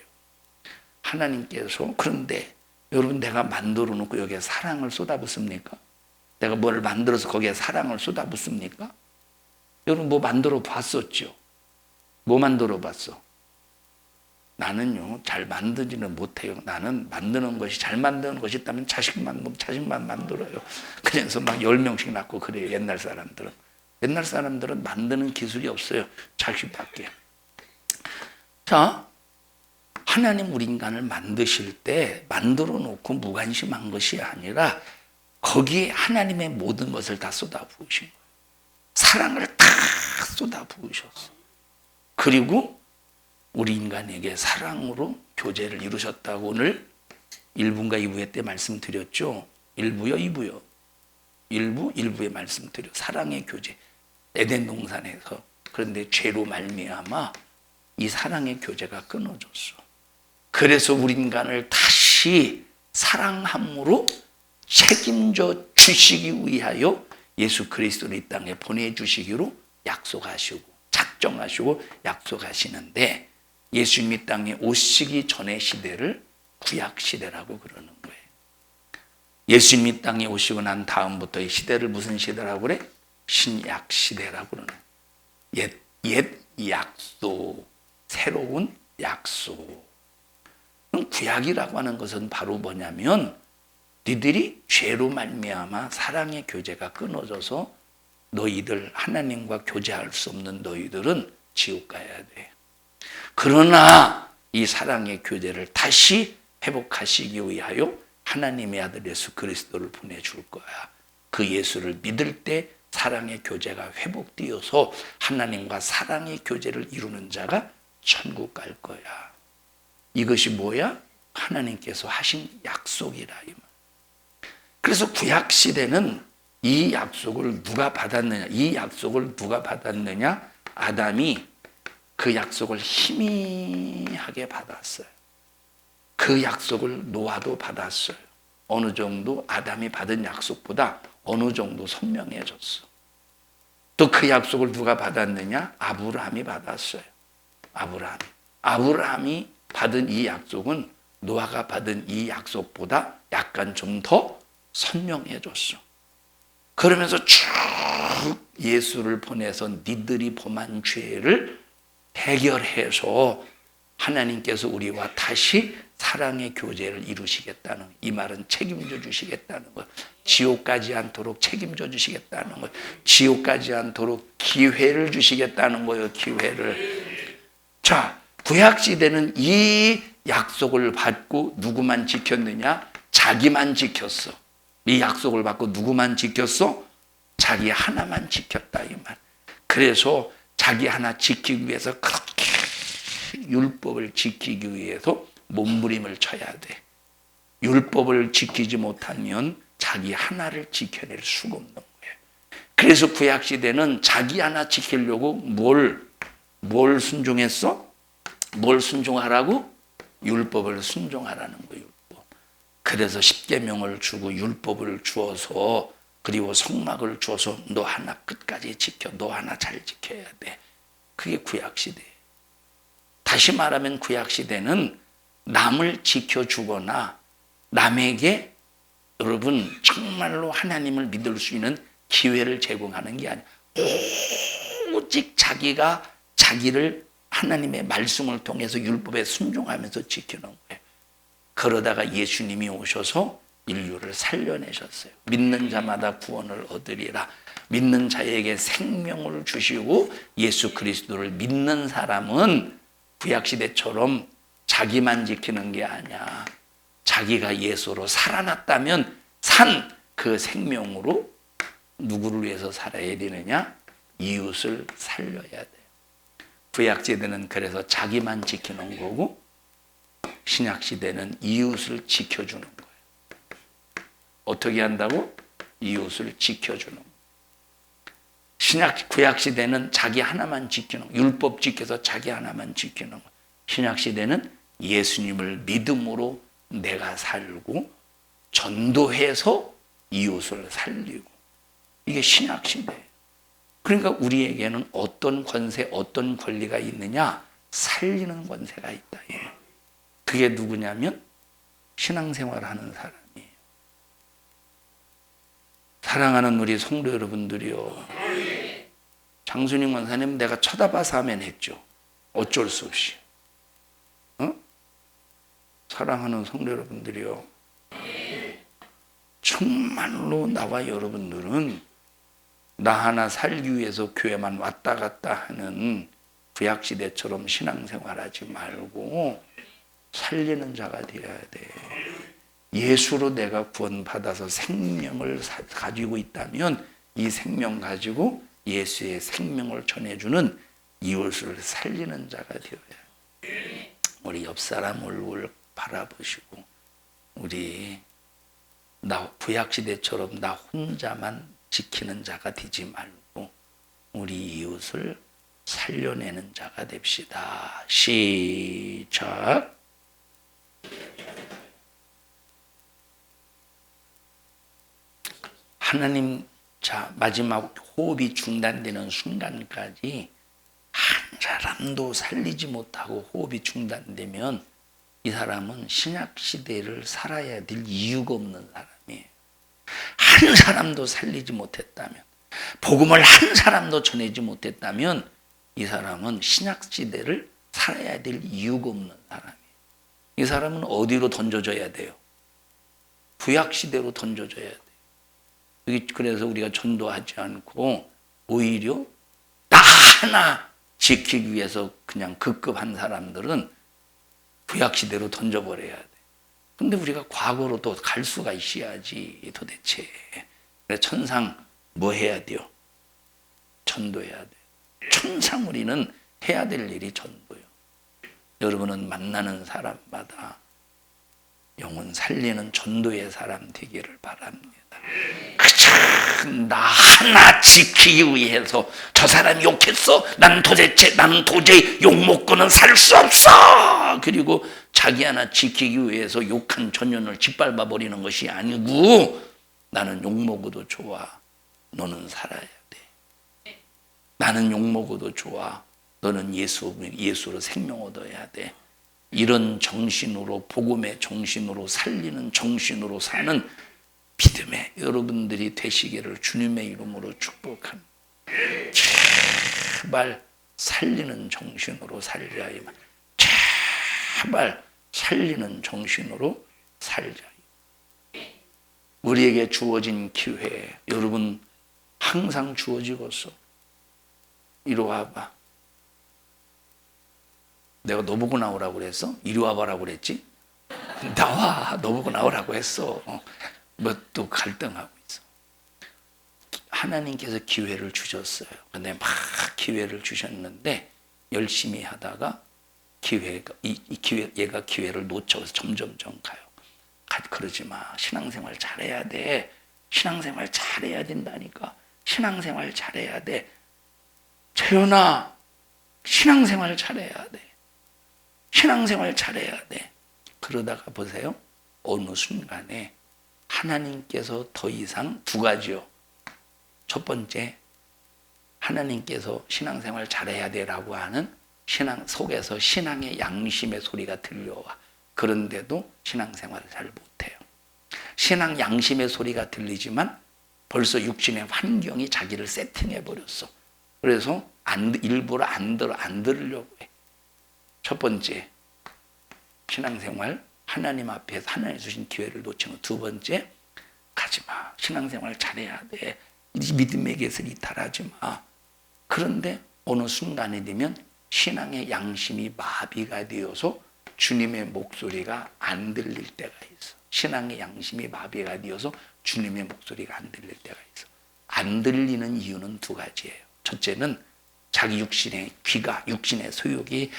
하나님께서 그런데 여러분 내가 만들어 놓고 여기에 사랑을 쏟아붓습니까? 내가 뭘 만들어서 거기에 사랑을 쏟아붓습니까? 여러분 뭐 만들어 봤었죠? 뭐 만들어 봤어? 나는요 잘 만들지는 못해요. 나는 만드는 것이 잘 만드는 것이 있다면 자식만 만들어요. 그래서 막 10명씩 낳고 그래요. 옛날 사람들은 만드는 기술이 없어요. 자식밖에. 자, 하나님 우리 인간을 만드실 때 만들어 놓고 무관심한 것이 아니라 거기에 하나님의 모든 것을 다 쏟아부으신 거예요. 사랑을 다 쏟아부으셨어. 그리고 우리 인간에게 사랑으로 교제를 이루셨다고 오늘 1부인가 2부회 때 말씀드렸죠. 1부요 2부요. 1부에 말씀드려. 사랑의 교제. 에덴 동산에서. 그런데 죄로 말미암아 이 사랑의 교제가 끊어졌어. 그래서 우리 인간을 다시 사랑함으로 책임져 주시기 위하여 예수 그리스도를 이 땅에 보내주시기로 약속하시고 작정하시고 약속하시는데 예수님이 땅에 오시기 전의 시대를 구약시대라고 그러는 거예요. 예수님이 땅에 오시고 난 다음부터 이 시대를 무슨 시대라고 그래? 신약시대라고 그러는 거예요. 옛 약속, 새로운 약속. 구약이라고 하는 것은 바로 뭐냐면 너희들이 죄로 말미암아 사랑의 교제가 끊어져서 너희들 하나님과 교제할 수 없는 너희들은 지옥 가야 돼. 그러나 이 사랑의 교제를 다시 회복하시기 위하여 하나님의 아들 예수 그리스도를 보내줄 거야. 그 예수를 믿을 때 사랑의 교제가 회복되어서 하나님과 사랑의 교제를 이루는 자가 천국 갈 거야. 이것이 뭐야? 하나님께서 하신 약속이라 이 말. 그래서 구약 시대는 이 약속을 누가 받았느냐? 아담이 그 약속을 희미하게 받았어요. 그 약속을 노아도 받았어요. 어느 정도 아담이 받은 약속보다 어느 정도 선명해졌어. 또 그 약속을 누가 받았느냐? 아브라함이 받았어요. 아브라함이 받은 이 약속은 노아가 받은 이 약속보다 약간 좀 더 선명해졌어. 그러면서 쭉 예수를 보내서 니들이 범한 죄를 해결해서 하나님께서 우리와 다시 사랑의 교제를 이루시겠다는, 이 말은 책임져 주시겠다는 것, 지옥 가지 않도록 책임져 주시겠다는 것, 지옥 가지 않도록 기회를 주시겠다는 거예요. 기회를. 자, 구약시대는 이 약속을 받고 누구만 지켰느냐? 자기만 지켰어. 이 약속을 받고 누구만 지켰어? 자기 하나만 지켰다 이 말. 그래서 자기 하나 지키기 위해서 그렇게 율법을 지키기 위해서 몸부림을 쳐야 돼. 율법을 지키지 못하면 자기 하나를 지켜낼 수가 없는 거예요. 그래서 구약시대는 자기 하나 지키려고 뭘 뭘 순종했어? 뭘 순종하라고? 율법을 순종하라는 거예요. 율법. 그래서 십계명을 주고 율법을 주어서 그리고 성막을 주어서 너 하나 끝까지 지켜. 너 하나 잘 지켜야 돼. 그게 구약시대예요. 다시 말하면 구약시대는 남을 지켜주거나 남에게 여러분 정말로 하나님을 믿을 수 있는 기회를 제공하는 게 아니에요. 오직 자기가 자기를 하나님의 말씀을 통해서 율법에 순종하면서 지켜놓은 거예요. 그러다가 예수님이 오셔서 인류를 살려내셨어요. 믿는 자마다 구원을 얻으리라. 믿는 자에게 생명을 주시고 예수 그리스도를 믿는 사람은 구약시대처럼 자기만 지키는 게 아니야. 자기가 예수로 살아났다면 산 그 생명으로 누구를 위해서 살아야 되느냐? 이웃을 살려야 돼요. 구약시대는 그래서 자기만 지키는 거고 신약시대는 이웃을 지켜주는 거예요. 어떻게 한다고? 이웃을 지켜주는 거예요. 구약시대는 자기 하나만 지키는 거예요. 율법 지켜서 자기 하나만 지키는 거예요. 신약시대는 예수님을 믿음으로 내가 살고 전도해서 이웃을 살리고 이게 신약시대예요. 그러니까 우리에게는 어떤 권세, 어떤 권리가 있느냐? 살리는 권세가 있다. 예. 그게 누구냐면 신앙생활하는 사람이에요. 사랑하는 우리 성도 여러분들이요. 장순임 권사님 내가 쳐다봐서 하면 했죠. 어쩔 수 없이. 사랑하는 성도 여러분들이요. 정말로 나와 여러분들은 나 하나 살기 위해서 교회만 왔다 갔다 하는 구약시대처럼 신앙생활하지 말고 살리는 자가 되어야 돼. 예수로 내가 구원받아서 생명을 가지고 있다면 이 생명 가지고 예수의 생명을 전해주는 이웃을 살리는 자가 되어야 돼. 우리 옆 사람 얼굴 바라보시고 우리 나 구약시대처럼 나 혼자만 지키는 자가 되지 말고 우리 이웃을 살려내는 자가 됩시다. 시작. 하나님, 자, 마지막 호흡이 중단되는 순간까지 한 사람도 살리지 못하고 호흡이 중단되면 이 사람은 신약시대를 살아야 될 이유가 없는 사람이에요. 한 사람도 살리지 못했다면, 복음을 한 사람도 전하지 못했다면 이 사람은 신약시대를 살아야 될 이유가 없는 사람이에요. 이 사람은 어디로 던져져야 돼요? 구약시대로 던져져야 돼요. 그래서 우리가 전도하지 않고 오히려 나 하나 지키기 위해서 그냥 급급한 사람들은 구약시대로 던져버려야 돼. 근데 우리가 과거로 또 갈 수가 있어야지 도대체. 그래 천상 뭐 해야 돼요? 전도해야 돼. 천상 우리는 해야 될 일이 전도요. 여러분은 만나는 사람마다 영혼 살리는 전도의 사람 되기를 바랍니다. 그저 나 하나 지키기 위해서 저 사람이 욕했어? 나는 도저히 욕 먹고는 살 수 없어. 그리고 자기 하나 지키기 위해서 욕한 전연을 짓밟아 버리는 것이 아니고 나는 욕 먹어도 좋아. 너는 살아야 돼. 나는 욕 먹어도 좋아. 너는 예수로 생명 얻어야 돼. 이런 정신으로 복음의 정신으로 살리는 정신으로 사는 믿음의 여러분들이 되시기를 주님의 이름으로 축복합니다. 제발 살리는 정신으로 살자이만. 제발 살리는 정신으로 살자. 우리에게 주어진 기회, 여러분 항상 주어지겠어. 이리 와봐. 내가 너 보고 나오라고 그랬어? 이리 와봐라고 그랬지? 나와. 너 보고 나오라고 했어. 뭐 또 갈등하고 있어. 하나님께서 기회를 주셨어요. 근데 막 기회를 주셨는데 열심히 하다가 얘가 기회를 놓쳐서 점점점 가요. 그러지 마. 신앙생활 잘해야 돼. 신앙생활 잘해야 된다니까. 신앙생활 잘해야 돼. 채연아, 신앙생활 잘해야 돼. 신앙생활 잘해야 돼. 그러다가 보세요. 어느 순간에 하나님께서 더 이상 두 가지요. 첫 번째, 하나님께서 신앙생활 잘해야 되라고 하는 신앙 속에서 신앙의 양심의 소리가 들려와. 그런데도 신앙생활을 잘 못해요. 신앙 양심의 소리가 들리지만 벌써 육신의 환경이 자기를 세팅해 버렸어. 그래서 일부러 안 들으려고 해. 첫 번째, 신앙생활 하나님 앞에서 하나님 주신 기회를 놓치는. 두 번째, 가지마. 신앙생활 잘해야 돼. 믿음의 것을 이탈하지 마. 그런데 어느 순간이 되면 신앙의 양심이 마비가 되어서 주님의 목소리가 안 들릴 때가 있어. 신앙의 양심이 마비가 되어서 주님의 목소리가 안 들릴 때가 있어. 안 들리는 이유는 두 가지예요. 첫째는 자기 육신의 귀가, 육신의 소욕이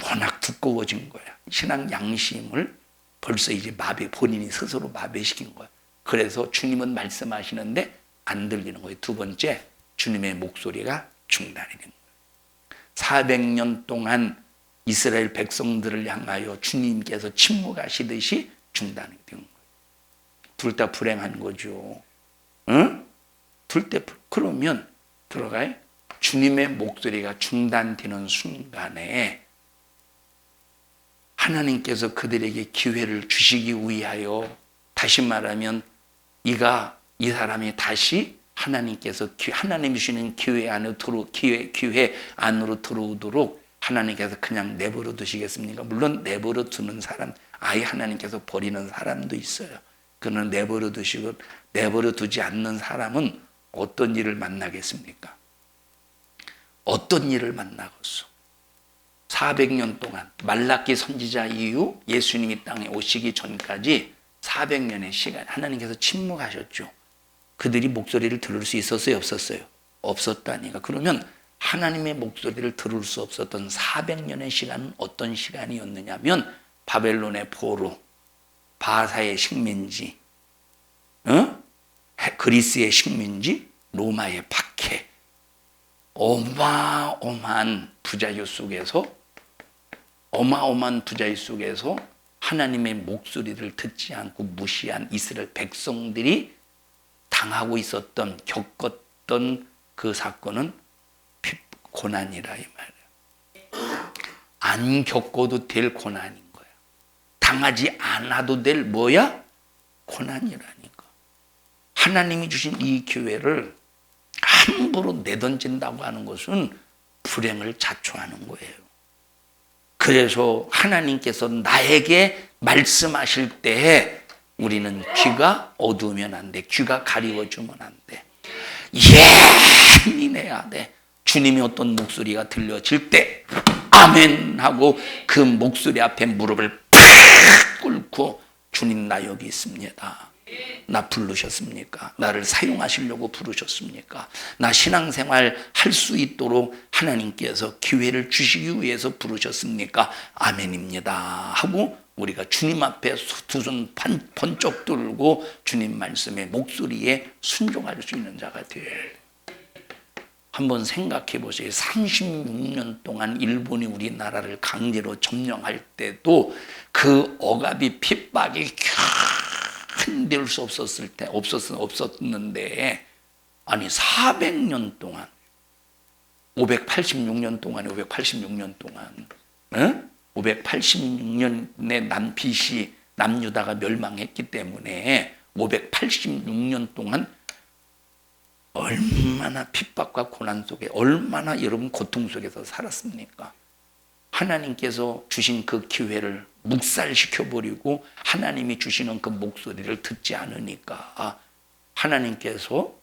워낙 두꺼워진 거야. 신앙 양심을 벌써 이제 본인이 스스로 마비시킨 거야. 그래서 주님은 말씀하시는데 안 들리는 거예요. 두 번째, 주님의 목소리가 중단이 된 거예요. 400년 동안 이스라엘 백성들을 향하여 주님께서 침묵하시듯이 중단이 된 거예요. 둘 다 불행한 거죠. 응? 그러면 들어가요. 주님의 목소리가 중단되는 순간에 하나님께서 그들에게 기회를 주시기 위하여, 다시 말하면 이 사람이 다시 하나님께서 하나님이 주시는 기회 안으로 들어오도록 하나님께서 그냥 내버려 두시겠습니까? 물론 내버려 두는 사람, 아예 하나님께서 버리는 사람도 있어요. 그는 내버려 두지 않는 사람은 어떤 일을 만나겠습니까? 어떤 일을 만나겠어? 400년 동안 말라기 선지자 이후 예수님이 땅에 오시기 전까지 400년의 시간 하나님께서 침묵하셨죠. 그들이 목소리를 들을 수 있었어요? 없었어요? 없었다니까. 그러면 하나님의 목소리를 들을 수 없었던 400년의 시간은 어떤 시간이었느냐면 바벨론의 포로, 바사의 식민지, 그리스의 식민지, 로마의 박해, 어마어마한 부자유 속에서 하나님의 목소리를 듣지 않고 무시한 이스라엘 백성들이 겪었던 그 사건은 고난이라 이 말이에요. 안 겪어도 될 고난인 거야. 당하지 않아도 될 고난이라니까. 하나님이 주신 이 기회를 함부로 내던진다고 하는 것은 불행을 자초하는 거예요. 그래서 하나님께서 나에게 말씀하실 때에 우리는 귀가 어두우면 안 돼. 귀가 가리워주면 안 돼. 예민해야 돼. 주님이 어떤 목소리가 들려질 때 아멘 하고 그 목소리 앞에 무릎을 팍 꿇고 주님, 나 여기 있습니다. 나 부르셨습니까? 나를 사용하시려고 부르셨습니까? 나 신앙생활 할 수 있도록 하나님께서 기회를 주시기 위해서 부르셨습니까? 아멘입니다 하고 우리가 주님 앞에 두 손 번쩍 들고 주님 말씀의 목소리에 순종할 수 있는 자가 돼요. 한번 생각해 보세요. 36년 동안 일본이 우리나라를 강제로 점령할 때도 그 억압이 핍박이 흔들 수 없었는데, 아니 400년 동안 586년 동안 586년에 BC 남유다가 멸망했기 때문에 586년 동안 얼마나 핍박과 고난 속에, 얼마나 여러분 고통 속에서 살았습니까? 하나님께서 주신 그 기회를 묵살시켜버리고 하나님이 주시는 그 목소리를 듣지 않으니까 하나님께서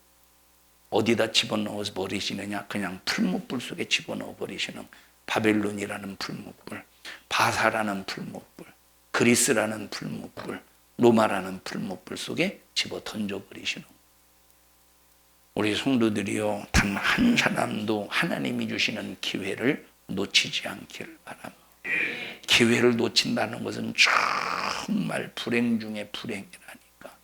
어디다 집어넣어서 버리시느냐? 그냥 풀무불 속에 집어넣어 버리시는, 바벨론이라는 풀무불, 바사라는 풀무불, 그리스라는 풀무불, 로마라는 풀무불 속에 집어 던져버리시는. 우리 성도들이요, 단 한 사람도 하나님이 주시는 기회를 놓치지 않기를 바랍니다. 기회를 놓친다는 것은 정말 불행 중에 불행이라니까.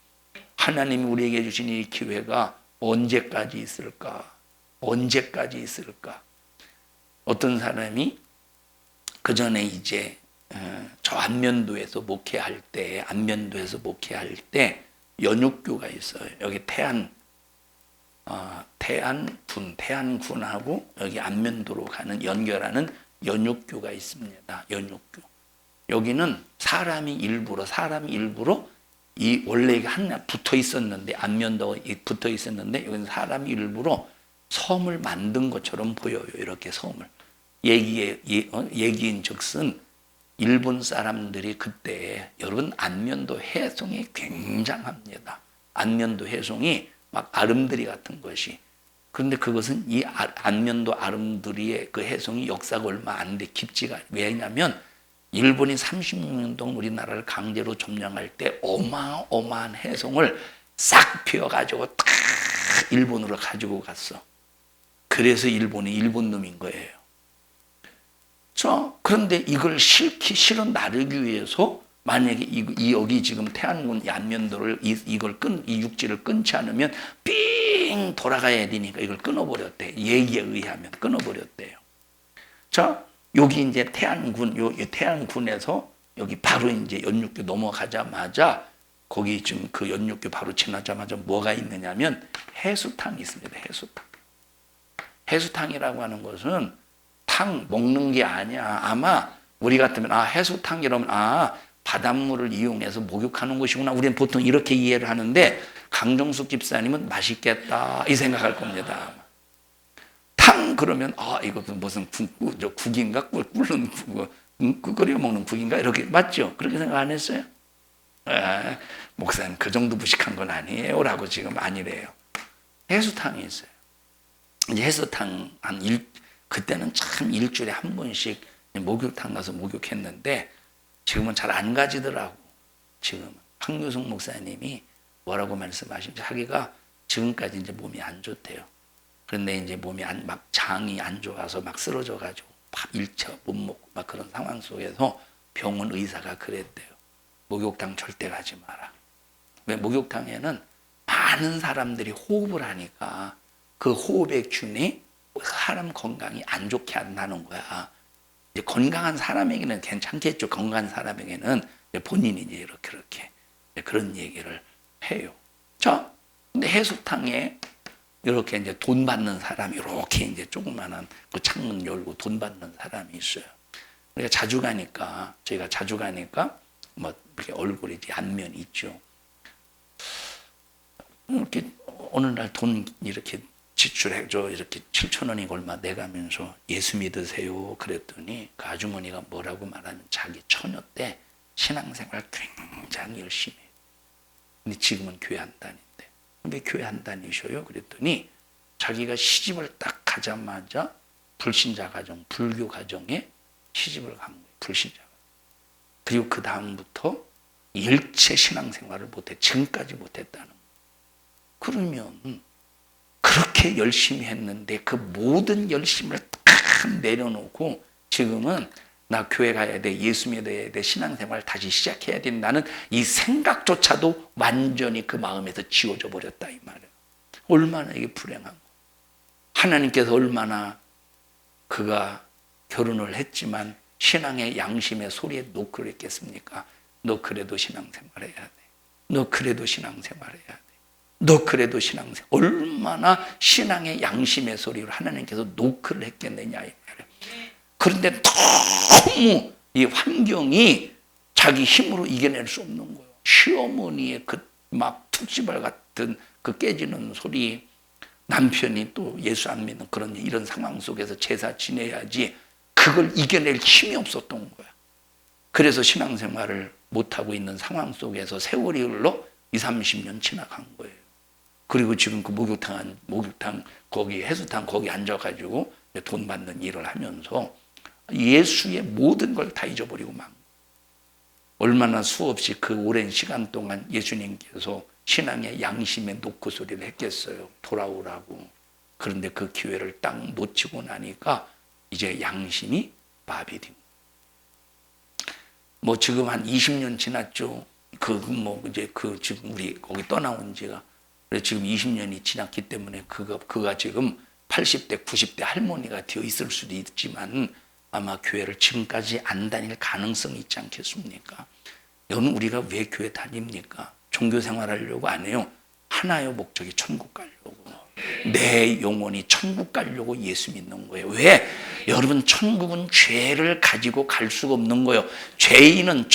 하나님이 우리에게 주신 이 기회가 언제까지 있을까? 언제까지 있을까? 어떤 사람이 그 전에 이제 저 안면도에서 목회할 때 연육교가 있어요. 여기 태안군하고 여기 안면도로 가는 연결하는 연육교가 있습니다. 연육교. 여기는 사람이 일부러 이 원래 하나 붙어 있었는데 안면도 붙어 있었는데 여기는 사람이 일부러 섬을 만든 것처럼 보여요. 이렇게 섬을. 얘기인즉슨 일본 사람들이 그때 여러분 안면도 해송이 굉장합니다. 안면도 해송이 막 아름드리 같은 것이. 그런데 그것은 이 안면도 아름드리의 그 해송이 역사가 얼마 안 돼 깊지가. 왜냐하면 일본이 36년 동안 우리나라를 강제로 점령할 때 어마어마한 해송을 싹 피워가지고 다 일본으로 가지고 갔어. 그래서 일본이 일본 놈인 거예요. 그런데 이걸 실어 나르기 위해서 만약에 여기 지금 태안군 안면도를 이 육지를 끊지 않으면 삥 돌아가야 되니까 이걸 끊어버렸대. 얘기에 의하면 끊어버렸대요. 여기 이제 태안군에서 여기 바로 이제 연육교 넘어가자마자 거기 지금 그 연육교 바로 지나자마자 뭐가 있느냐면 해수탕이 있습니다. 해수탕이라고 하는 것은 탕 먹는 게 아니야. 아마 우리 같으면 해수탕 이러면 바닷물을 이용해서 목욕하는 것이구나. 우리는 보통 이렇게 이해를 하는데 강정숙 집사님은 맛있겠다 이 생각할 겁니다. 탕 그러면 이것도 무슨 국인가? 끓는 끓여 먹는 국인가? 이렇게 맞죠? 그렇게 생각 안 했어요? 목사님 그 정도 무식한 건 아니에요 라고 지금 아니래요. 해수탕이 있어요. 이제 해수탕 그때는 참 일주일에 한 번씩 목욕탕 가서 목욕했는데 지금은 잘 안 가지더라고. 지금 황유승 목사님이 뭐라고 말씀하시는지 자기가 지금까지 이제 몸이 안 좋대요. 그런데 이제 몸이 막 장이 안 좋아서 막 쓰러져 가지고 밥 일처 못 먹고 막 그런 상황 속에서 병원 의사가 그랬대요. 목욕탕 절대 가지 마라. 왜 목욕탕에는 많은 사람들이 호흡을 하니까 그 호흡의 균이 사람 건강이 안 좋게 한다는 거야. 이제 건강한 사람에게는 괜찮겠죠. 건강한 사람에게는 본인이 이제 이렇게 그런 얘기를 해요. 근데 해수탕에 이렇게 이제 돈 받는 사람, 이렇게 이제 조그만한 그 창문 열고 돈 받는 사람이 있어요. 우리가 저희가 자주 가니까 뭐 이렇게 얼굴이 이제 안면이 있죠. 이렇게 어느 날 돈 이렇게 지출해줘. 이렇게 7,000원이 얼마 내가면서 예수 믿으세요. 그랬더니 그 아주머니가 뭐라고 말하면 자기 처녀 때 신앙생활 굉장히 열심히 해요. 근데 지금은 교회 안 다닌대. 왜 교회 안 다니셔요? 그랬더니 자기가 시집을 딱 가자마자 불신자 가정, 불교 가정에 시집을 간 거예요. 불신자. 그리고 그 다음부터 일체 신앙생활을 못해. 지금까지 못했다는 거예요. 그러면 그렇게 열심히 했는데 그 모든 열심을 딱 내려놓고 지금은 나 교회 가야 돼, 예수 믿어야 돼, 신앙생활 다시 시작해야 된다는 이 생각조차도 완전히 그 마음에서 지워져 버렸다 이 말이에요. 얼마나 이게 불행한 거. 하나님께서 얼마나 그가 결혼을 했지만 신앙의 양심의 소리에 노크를 했겠습니까? 너 그래도 신앙생활 해야 돼. 너 그래도 신앙생활 해야 돼. 너 그래도 신앙생활. 얼마나 신앙의 양심의 소리를 하나님께서 노크를 했겠느냐 이 말이에요. 그런데 너무 이 환경이 자기 힘으로 이겨낼 수 없는 거예요. 시어머니의 그 막 툭지발 같은 그 깨지는 소리, 남편이 또 예수 안 믿는 그런 이런 상황 속에서 제사 지내야지 그걸 이겨낼 힘이 없었던 거야. 그래서 신앙생활을 못하고 있는 상황 속에서 세월이 흘러 20-30년 지나간 거예요. 그리고 지금 그 목욕탕 거기 해수탕 거기 앉아가지고 돈 받는 일을 하면서 예수의 모든 걸 다 잊어버리고 막 얼마나 수없이 그 오랜 시간 동안 예수님께서 신앙의 양심의 노크 소리를 했겠어요. 돌아오라고. 그런데 그 기회를 딱 놓치고 나니까 이제 양심이 마비된 뭐 지금 한 20년 지났죠. 지금 우리 거기 떠나온 지가 지금 20년이 지났기 때문에 그가 지금 80대, 90대 할머니가 되어 있을 수도 있지만 아마 교회를 지금까지 안 다닐 가능성이 있지 않겠습니까? 여러분, 우리가 왜 교회 다닙니까? 종교 생활하려고 안 해요. 하나요, 목적이 천국 가려고. 내 영혼이 천국 가려고 예수 믿는 거예요. 왜? 여러분, 천국은 죄를 가지고 갈 수가 없는 거예요. 죄인은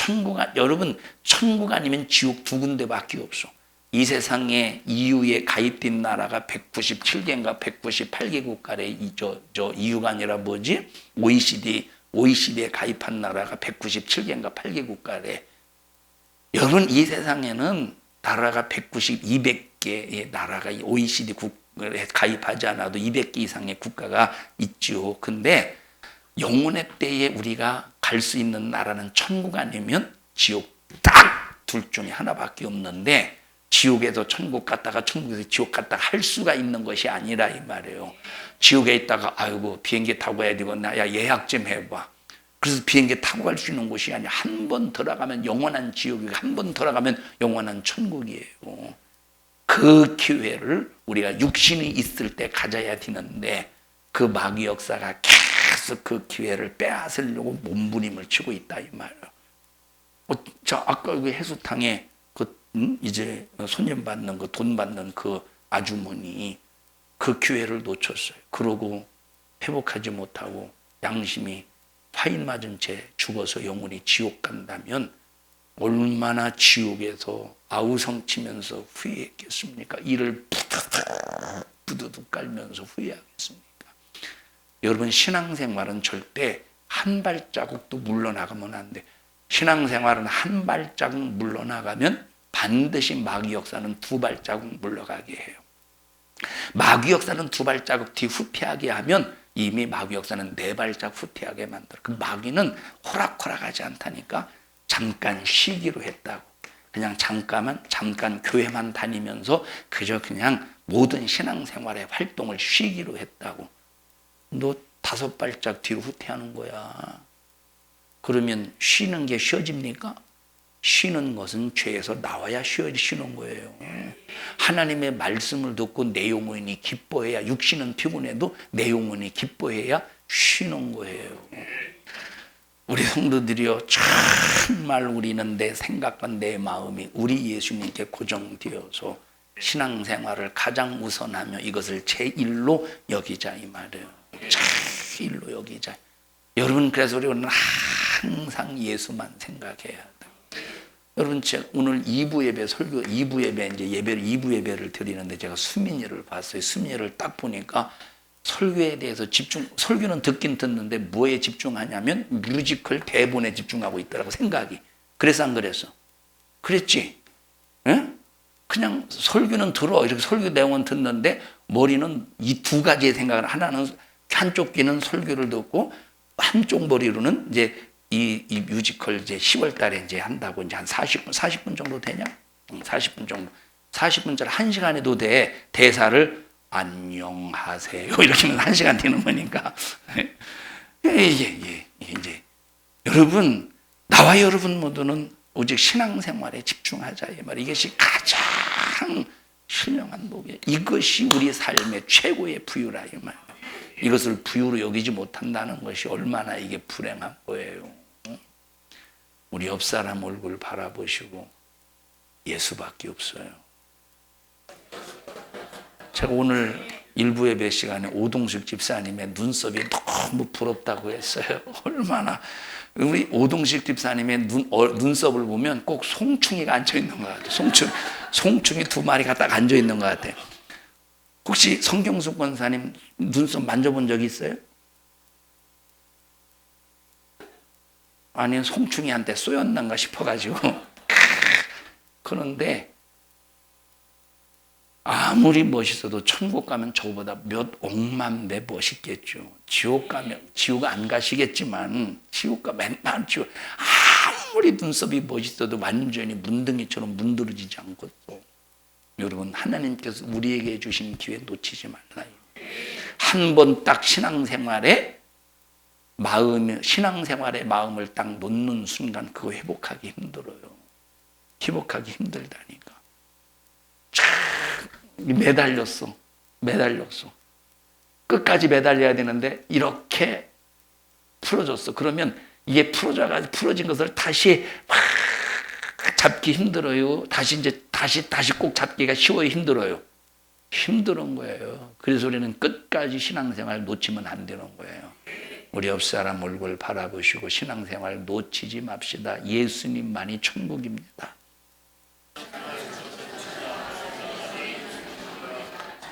여러분, 천국 아니면 지옥 두 군데밖에 없어. 이 세상에 EU에 가입된 나라가 197개인가 198개 국가래. EU가 아니라 뭐지? OECD에 가입한 나라가 197개인가 8개 국가래. 여러분, 이 세상에는 나라가 200개의 나라가 OECD 국가에 가입하지 않아도 200개 이상의 국가가 있죠. 근데 영혼의 때에 우리가 갈 수 있는 나라는 천국 아니면 지옥, 딱 둘 중에 하나밖에 없는데, 지옥에서 천국 갔다가 천국에서 지옥 갔다가 할 수가 있는 것이 아니라 이 말이에요. 지옥에 있다가 아이고 비행기 타고 가야 되겠나, 야 예약 좀 해봐. 그래서 비행기 타고 갈 수 있는 곳이 아니야. 한 번 들어가면 영원한 지옥이고 한 번 들어가면 영원한 천국이에요. 그 기회를 우리가 육신이 있을 때 가져야 되는데, 그 마귀 역사가 계속 그 기회를 빼앗으려고 몸부림을 치고 있다 이 말이에요. 자, 아까 그 해수탕에 이제 손님 받는 그 돈 받는 그 아주머니, 그 기회를 놓쳤어요. 그러고 회복하지 못하고 양심이 파인 맞은 채 죽어서 영혼이 지옥 간다면 얼마나 지옥에서 아우성치면서 후회했겠습니까? 이를 부두둑 깔면서 후회하겠습니까? 여러분, 신앙생활은 절대 한 발자국도 물러나가면 안 돼. 신앙생활은 한 발자국 물러나가면 반드시 마귀 역사는 두 발자국 물러가게 해요. 마귀 역사는 두 발자국 뒤 후퇴하게 하면 이미 마귀 역사는 네 발자국 후퇴하게 만들어. 그 마귀는 호락호락하지 않다니까. 잠깐 쉬기로 했다고. 그냥 잠깐 교회만 다니면서 그저 그냥 모든 신앙생활의 활동을 쉬기로 했다고. 너 다섯 발짝 뒤로 후퇴하는 거야. 그러면 쉬는 게 쉬어집니까? 쉬는 것은 죄에서 나와야 쉬는 거예요. 하나님의 말씀을 듣고 내 영혼이 기뻐해야, 육신은 피곤해도 내 영혼이 기뻐해야 쉬는 거예요. 우리 성도들이요, 정말 우리는 내 생각과 내 마음이 우리 예수님께 고정되어서 신앙생활을 가장 우선하며 이것을 제1로 여기자 이 말이에요. 제1로 여기자. 여러분, 그래서 우리는 항상 예수만 생각해야 돼요. 여러분, 제가 오늘 2부 예배 설교 2부 예배 이제 2부 예배를 드리는데 제가 수민이를 봤어요. 수민이를 딱 보니까 설교에 대해서 설교는 듣긴 듣는데 뭐에 집중하냐면 뮤지컬 대본에 집중하고 있더라고, 생각이. 그래서 안 그랬어? 그랬지? 에? 그냥 설교는 들어. 이렇게 설교 내용은 듣는데 머리는 이 두 가지의 생각을, 하나는 한쪽 귀는 설교를 듣고 한쪽 머리로는 이제 이 뮤지컬 이제 10월 달에 이제 한다고, 이제 한 40분 정도 되냐? 40분 정도. 40분짜리 1시간에도 돼. 대사를 안녕하세요. 이렇게 하면 1시간 되는 거니까. 이제 여러분, 나와 여러분 모두는 오직 신앙생활에 집중하자 이 말. 이것이 가장 신령한 복이에요. 이것이 우리 삶의 최고의 부유라 이 말. 이것을 부유로 여기지 못한다는 것이 얼마나 이게 불행한 거예요. 우리 옆 사람 얼굴 바라보시고 예수밖에 없어요. 제가 오늘 일부 예배 시간에 오동식 집사님의 눈썹이 너무 부럽다고 했어요. 얼마나. 우리 오동식 집사님의 눈썹을 보면 꼭 송충이가 앉아있는 것 같아요. 송충이 두 마리가 딱 앉아있는 것 같아요. 혹시 성경숙 권사님 눈썹 만져본 적 있어요? 아니, 송충이한테 쏘였는가 싶어가지고. 그런데 아무리 멋있어도 천국 가면 저보다 몇 억만 배 멋있겠죠. 지옥 안 가시겠지만, 지옥 가면 맨날 지옥. 아무리 눈썹이 멋있어도 완전히 문둥이처럼 문드러지지 않겠어. 여러분, 하나님께서 우리에게 주신 기회 놓치지 말라. 한 번 딱 신앙생활의 마음을 딱 놓는 순간 그거 회복하기 힘들어요. 회복하기 매달렸어. 끝까지 매달려야 되는데 이렇게 풀어줬어. 그러면 이게 풀어진 것을 다시 막 잡기 힘들어요. 다시 꼭 잡기가 쉬워요, 힘들어요. 힘든 거예요. 그래서 우리는 끝까지 신앙생활 놓치면 안 되는 거예요. 우리 옆 사람 얼굴 바라보시고 신앙생활 놓치지 맙시다. 예수님만이 천국입니다.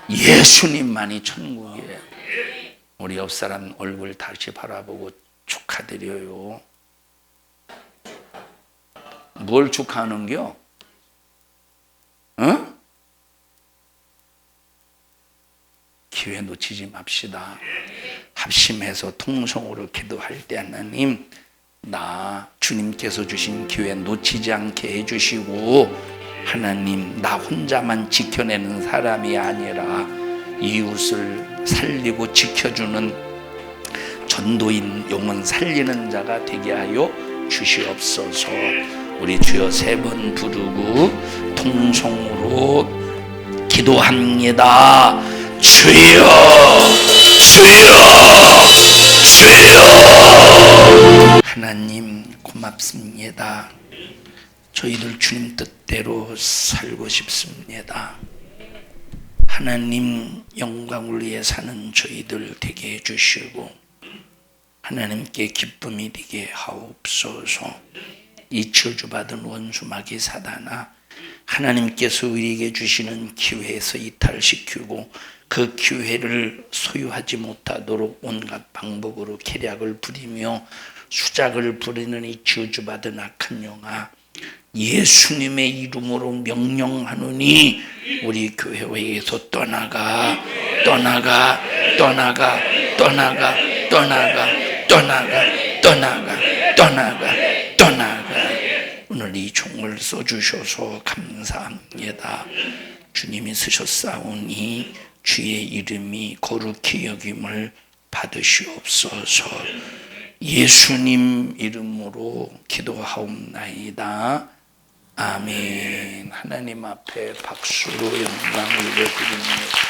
예수님만이 천국이에요. 우리 옆 사람 얼굴 다시 바라보고 축하드려요. 뭘 축하하는겨? 어? 기회 놓치지 맙시다. 합심해서 통성으로 기도할 때 하나님, 나 주님께서 주신 기회 놓치지 않게 해주시고, 하나님 나 혼자만 지켜내는 사람이 아니라 이웃을 살리고 지켜주는 전도인, 영혼 살리는 자가 되게 하여 주시옵소서. 우리 주여 세 번 부르고 통성으로 기도합니다. 주여, 주여, 주여. 하나님 고맙습니다. 저희들 주님 뜻대로 살고 싶습니다. 하나님 영광을 위해 사는 저희들 되게 해주시고 하나님께 기쁨이 되게 하옵소서. 이 저주받은 원수 마귀 사단아, 하나님께서 우리에게 주시는 기회에서 이탈시키고 그 기회를 소유하지 못하도록 온갖 방법으로 계략을 부리며 수작을 부리는 이 저주받은 악한 영아, 예수님의 이름으로 명령하노니 우리 교회에서 떠나가, 떠나가, 떠나가, 떠나가, 떠나가, 떠나가, 떠나가, 떠나가, 떠나가. 오늘 이 종을 써주셔서 감사합니다. 주님이 쓰셨사오니 주의 이름이 거룩히 여김을 받으시옵소서. 예수님 이름으로 기도하옵나이다. 아멘. 하나님 앞에 박수로 영광을 드립니다.